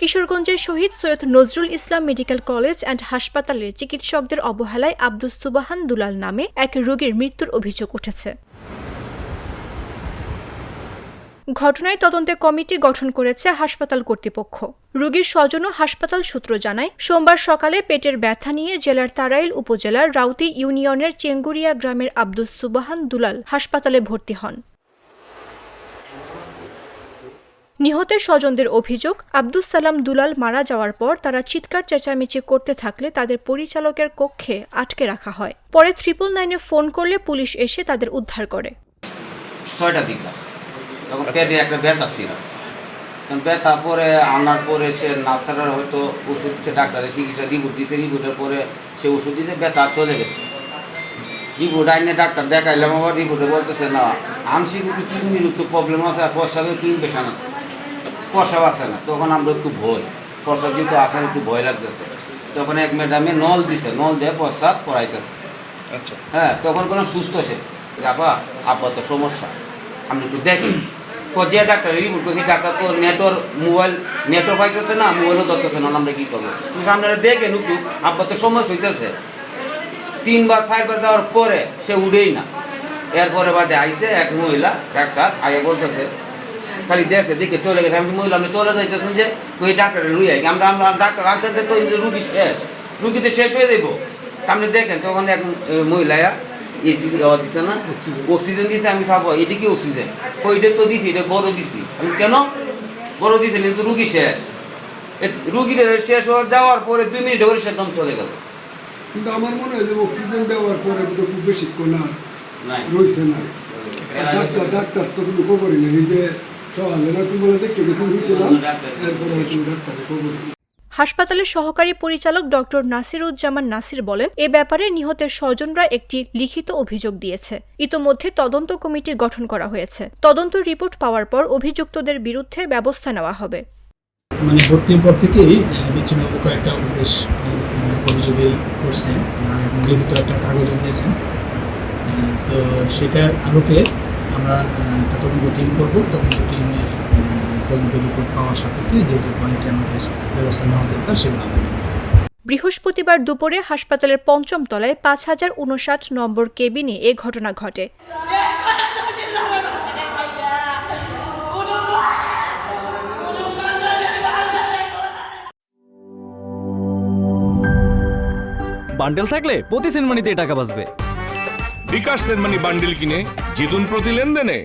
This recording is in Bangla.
কিশোরগঞ্জের শহীদ Syed Nazrul Islam medical college and হাসপাতালের চিকিৎসকদের অবহেলায় আব্দুস সুবহান দুলাল নামে এক রোগীর মৃত্যুর অভিযোগ উঠেছে। ঘটনায় তদন্তে কমিটি গঠন করেছে হাসপাতাল কর্তৃপক্ষ। রোগীর স্বজন ও হাসপাতাল সূত্র জানায়, সোমবার সকালে পেটের ব্যথা নিয়ে জেলার তাড়াইল উপজেলার রাউতি ইউনিয়নের চেঙ্গুরিয়া গ্রামের আব্দুস সুবহান দুলাল হাসপাতালে ভর্তি হন। নিহতের স্বজনদের অভিযোগ, আব্দুস সালাম দুলাল মারা যাওয়ার পর তারা চিৎকার চেঁচামেচি করতে থাকলে তাদের পরিচালকের কক্ষে আটকে রাখা হয়। পরে 999-এ ফোন করলে পুলিশ এসে তাদের উদ্ধার করে। 6টা দিকে তখন পেটে একটা ব্যথা ছিল, ব্যথা পরে আনার পরে সে নার্সারার হয়তো ওষুধ দিচ্ছে, ডাক্তারের চিকিৎসা রিপোর্ট দিচ্ছে, রিপোর্টের পরে সে ওষুধ দিতে ব্যথা চলে গেছে। রিপোর্ট আইনে ডাক্তার দেখাইলাম, আবার রিপোর্টে বলতেছে না আংশিক একটু কিডনির একটু প্রবলেম আছে, আর প্রস্রাবের একটু ইনফেকশন আছে, প্রস্রাব আছে না। তখন আমরা একটু ভয়, প্রস্রাব যেহেতু আসে একটু ভয় লাগতেছে। তখন এক ম্যাডামে নল দিছে, নল দিয়ে প্রস্রাব করাইতেছে। আচ্ছা, হ্যাঁ, তখন কোনো সুস্থ সে আব্বা তো সমস্যা, আপনি একটু দেখেন। যে ডাক্তার রিপোর্ট করছি, ডাক্তার তো নেটওয়ার্ক পাইতেছে না, মোবাইলও ধরতেছে না, আমরা কী করবো? আপনারা দেখেন একটু, আব্বা তো সমস্যা হইতেছে। 3বার 4বার দেওয়ার পরে সে উঠেই না। এরপরে বাদে আইসে এক মহিলা ডাক্তার, আগে বলতেছে খালি দেখে চলে গেছে। আমি মহিলা আপনি চলে যাইতেছেন যে ওই ডাক্তারে লুই আই, আমরা ডাক্তার আনতে তো রুগী শেষ, রুগী তো শেষ হয়ে দেবো। আপনি দেখেন তখন এক মহিলা এসি দিচ্ছে না, অক্সিজেন দিছে। আমি সব এটা কি অক্সিজেন? ওইটা তো দিছি, এটা বড় দিছি। আমি কেন বড় দিছি? কিন্তু রুগী শেষ। রুগীর শেষ হয়ে যাওয়ার পরে 2 মিনিট করে সে দম চলে গেল। কিন্তু আমার মনে হয় যে অক্সিজেন দেওয়ার পরে তো খুব বেশিক্ষণ আর রয়েছে না। ডাক্তার তো কোনো খবরই নেই, যে সকালে না তুমি বলে দেখতে গেছিলাম, এরপরে ডাক্তারের খবর। হাসপাতালের সহকারী পরিচালক ডক্টর নাসিরুজ্জামান নাসির বলেন, এ ব্যাপারে নিহতের স্বজনরা একটি লিখিত অভিযোগ দিয়েছে। ইতোমধ্যে তদন্ত কমিটি গঠন করা হয়েছে। তদন্ত রিপোর্ট পাওয়ার পর অভিযুক্তদের বিরুদ্ধে ব্যবস্থা নেওয়া হবে। মানে ভর্তির পর থেকেই বিচ্ছিন্ন কয়েকটা অভিযোগে করছেন, লিখিত একটা কাগজও দিয়েছেন। তো সেটার আলোকে আমরা একটা তদন্ত টিম করবো। তদন্ত টিমের তদন্ত রিপোর্ট পাওয়ার সাপেক্ষে যে পয়েন্টে আমাদের ব্যবস্থা নেওয়া দরকার সেগুলো হবে। বৃহস্পতিবার দুপুরে হাসপাতালের 5ম তলায় 5059 নম্বর কেবিনে এ ঘটনা ঘটে। বান্ডেল থাকলে প্রতি সেনমানিতে টাকা বাঁচবে। বিকাশ সেনমানি বান্ডিল কিনে জিতুন প্রতি লেনদেনে।